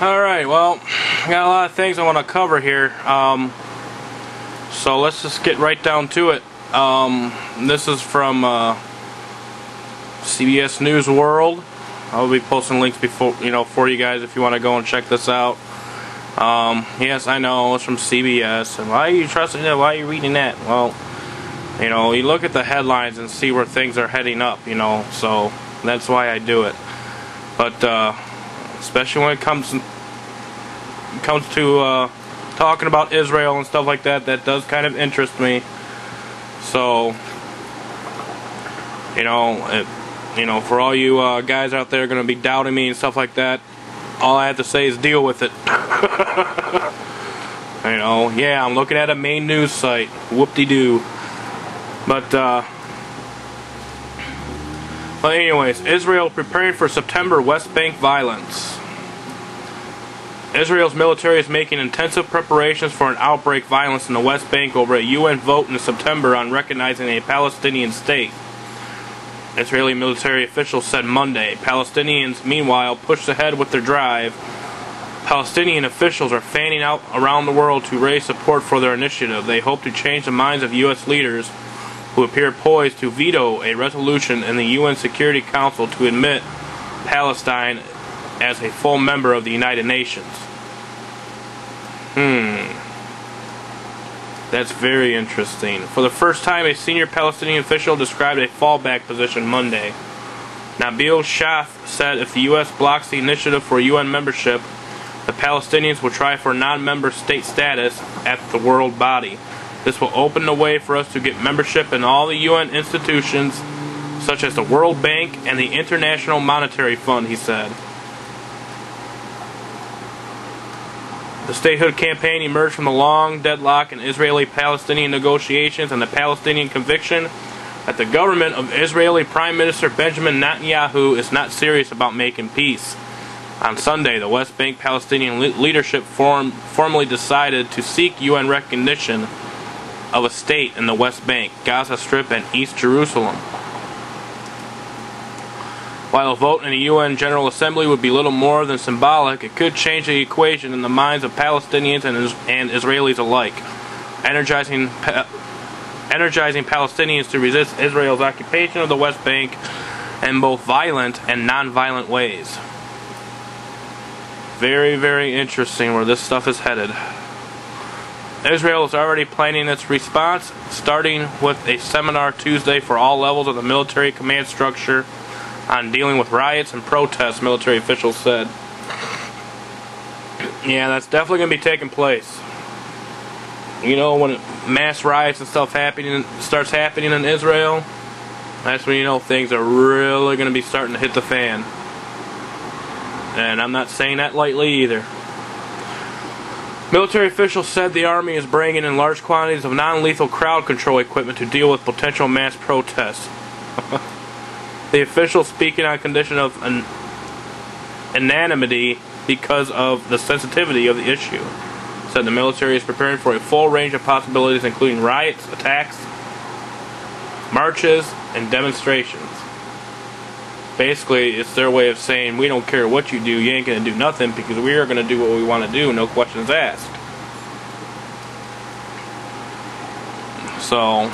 Alright, well, I got a lot of things I want to cover here. So let's just get right down to it. This is from CBS News World. I'll be posting links before, for you guys if you want to go and check this out. Yes, I know it's from CBS. And why are you trusting that? Why are you reading that? Well, you look at the headlines and see where things are heading up. So that's why I do it. But especially when it comes to talking about Israel and stuff like that, that does kind of interest me. So, for all you guys out there going to be doubting me and stuff like that, all I have to say is deal with it. Yeah, I'm looking at a main news site. Whoop-de-doo. But anyways, Israel preparing for September West Bank violence. Israel's military is making intensive preparations for an outbreak violence in the West Bank over a UN vote in September on recognizing a Palestinian state. Israeli military officials said Monday. Palestinians, meanwhile, pushed ahead with their drive. Palestinian officials are fanning out around the world to raise support for their initiative. They hope to change the minds of U.S. leaders who appear poised to veto a resolution in the UN Security Council to admit Palestine as a full member of the United Nations. That's very interesting. For the first time, a senior Palestinian official described a fallback position Monday. Nabil Shaf said if the U.S. blocks the initiative for UN membership, the Palestinians will try for non-member state status at the world body. This will open the way for us to get membership in all the UN institutions, such as the World Bank and the International Monetary Fund, he said. The statehood campaign emerged from the long deadlock in Israeli-Palestinian negotiations and the Palestinian conviction that the government of Israeli Prime Minister Benjamin Netanyahu is not serious about making peace. On Sunday, the West Bank Palestinian leadership formally decided to seek UN recognition of a state in the West Bank, Gaza Strip, and East Jerusalem. While a vote in the UN General Assembly would be little more than symbolic, it could change the equation in the minds of Palestinians and Israelis alike, energizing Palestinians to resist Israel's occupation of the West Bank in both violent and non-violent ways. Very, very interesting where this stuff is headed. Israel is already planning its response, starting with a seminar Tuesday for all levels of the military command structure on dealing with riots and protests, military officials said. Yeah, that's definitely going to be taking place. When mass riots and stuff starts happening in Israel, that's when things are really going to be starting to hit the fan. And I'm not saying that lightly either. Military officials said the army is bringing in large quantities of non-lethal crowd control equipment to deal with potential mass protests. The officials, speaking on condition of anonymity because of the sensitivity of the issue, said the military is preparing for a full range of possibilities, including riots, attacks, marches, and demonstrations. Basically, it's their way of saying, we don't care what you do, you ain't going to do nothing, because we are going to do what we want to do, no questions asked. So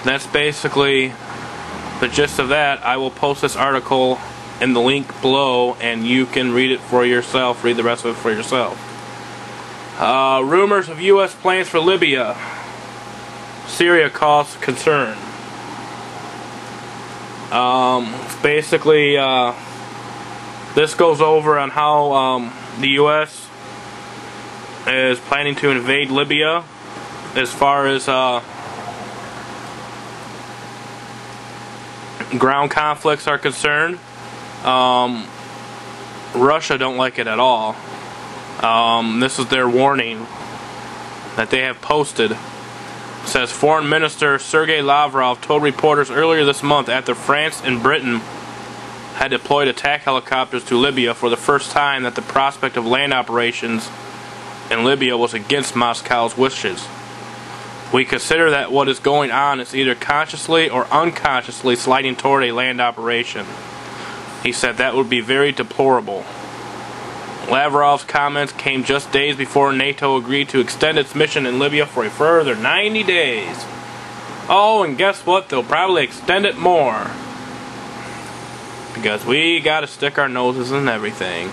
that's basically the gist of that. I will post this article in the link below, and you can read it for yourself, read the rest of it for yourself. Rumors of U.S. plans for Libya. Syria cause concern. Basically, this goes over on how the U.S. is planning to invade Libya as far as ground conflicts are concerned. Russia don't like it at all. This is their warning that they have posted. It says Foreign Minister Sergei Lavrov told reporters earlier this month after France and Britain had deployed attack helicopters to Libya for the first time that the prospect of land operations in Libya was against Moscow's wishes. We consider that what is going on is either consciously or unconsciously sliding toward a land operation. He said that would be very deplorable. Lavrov's comments came just days before NATO agreed to extend its mission in Libya for a further 90 days. Oh, and guess what? They'll probably extend it more. Because we gotta stick our noses in everything.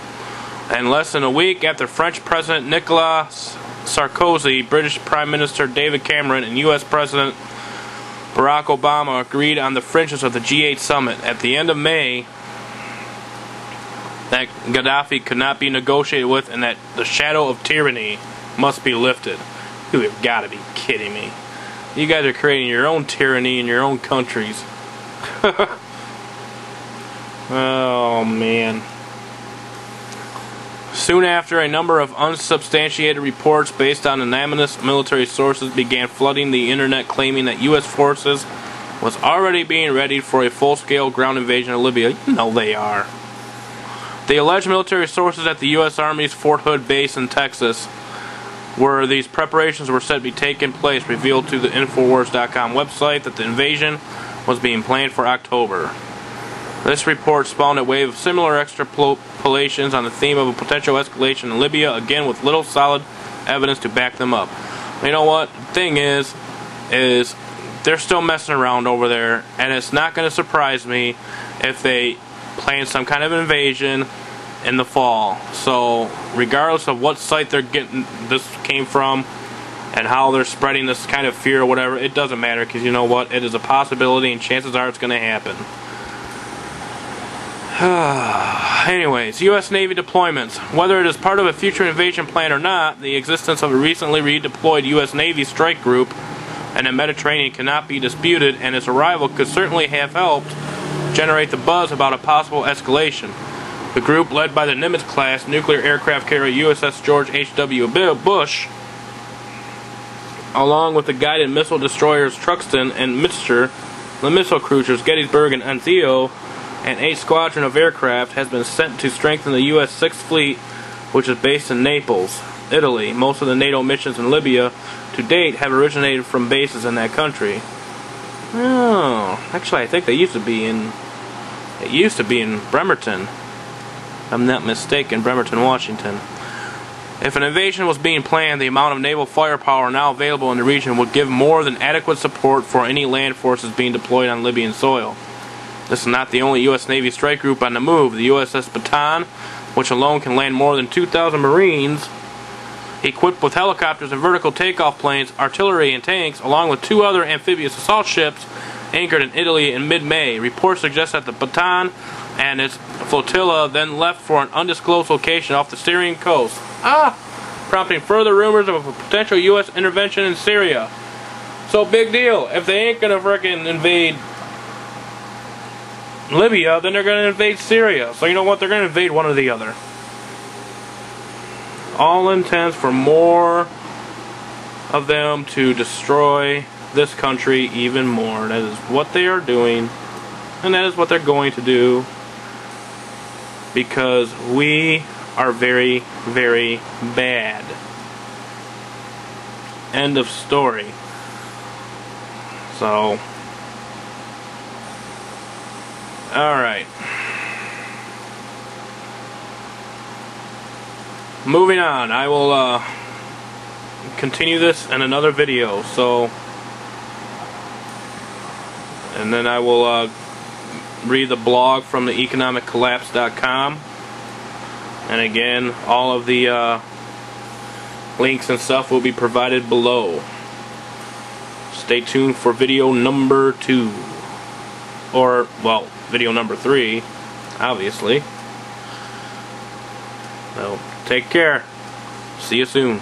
And less than a week after French President Nicolas Sarkozy, British Prime Minister David Cameron, and U.S. President Barack Obama agreed on the fringes of the G8 summit at the end of May that Gaddafi could not be negotiated with and that the shadow of tyranny must be lifted. You have got to be kidding me. You guys are creating your own tyranny in your own countries. Oh, man. Soon after, a number of unsubstantiated reports based on anonymous military sources began flooding the internet, claiming that U.S. forces was already being readied for a full-scale ground invasion of Libya. You know they are. The alleged military sources at the U.S. Army's Fort Hood base in Texas, where these preparations were said to be taking place, revealed to the Infowars.com website that the invasion was being planned for October. This report spawned a wave of similar extrapolations on the theme of a potential escalation in Libya, again with little solid evidence to back them up. You know what? The thing is they're still messing around over there, and it's not going to surprise me if they plan some kind of invasion in the fall. So, regardless of what site they're getting this came from and how they're spreading this kind of fear or whatever, it doesn't matter, because you know what? It is a possibility, and chances are it's going to happen. Anyways, U.S. Navy deployments. Whether it is part of a future invasion plan or not, the existence of a recently redeployed U.S. Navy strike group in the Mediterranean cannot be disputed, and its arrival could certainly have helped generate the buzz about a possible escalation. The group, led by the Nimitz-class nuclear aircraft carrier USS George H.W. Bush, along with the guided missile destroyers Truxtun and Mitscher, the missile cruisers Gettysburg and Anzio, and 8 squadron of aircraft, has been sent to strengthen the U.S. 6th Fleet, which is based in Naples, Italy. Most of the NATO missions in Libya to date have originated from bases in that country. Oh, actually, I think they used to be in Bremerton. I'm not mistaken, Bremerton, Washington. If an invasion was being planned, the amount of naval firepower now available in the region would give more than adequate support for any land forces being deployed on Libyan soil. This is not the only U.S. Navy strike group on the move. The USS Bataan, which alone can land more than 2,000 Marines, equipped with helicopters and vertical takeoff planes, artillery, and tanks, along with 2 other amphibious assault ships, anchored in Italy in mid-May. Reports suggest that the Bataan and its flotilla then left for an undisclosed location off the Syrian coast, prompting further rumors of a potential U.S. intervention in Syria. So, big deal. If they ain't gonna frickin' invade Libya, then they're gonna invade Syria. So you know what? They're gonna invade one or the other. All intents for more of them to destroy this country even more. That is what they are doing, and that is what they're going to do, because we are very, very bad. End of story. So, alright. Moving on, I will continue this in another video, so, and then I will read the blog from the economiccollapse.com, and again, all of the links and stuff will be provided below. Stay tuned for video number 2, or, well, video number 3, obviously. So, take care. See you soon.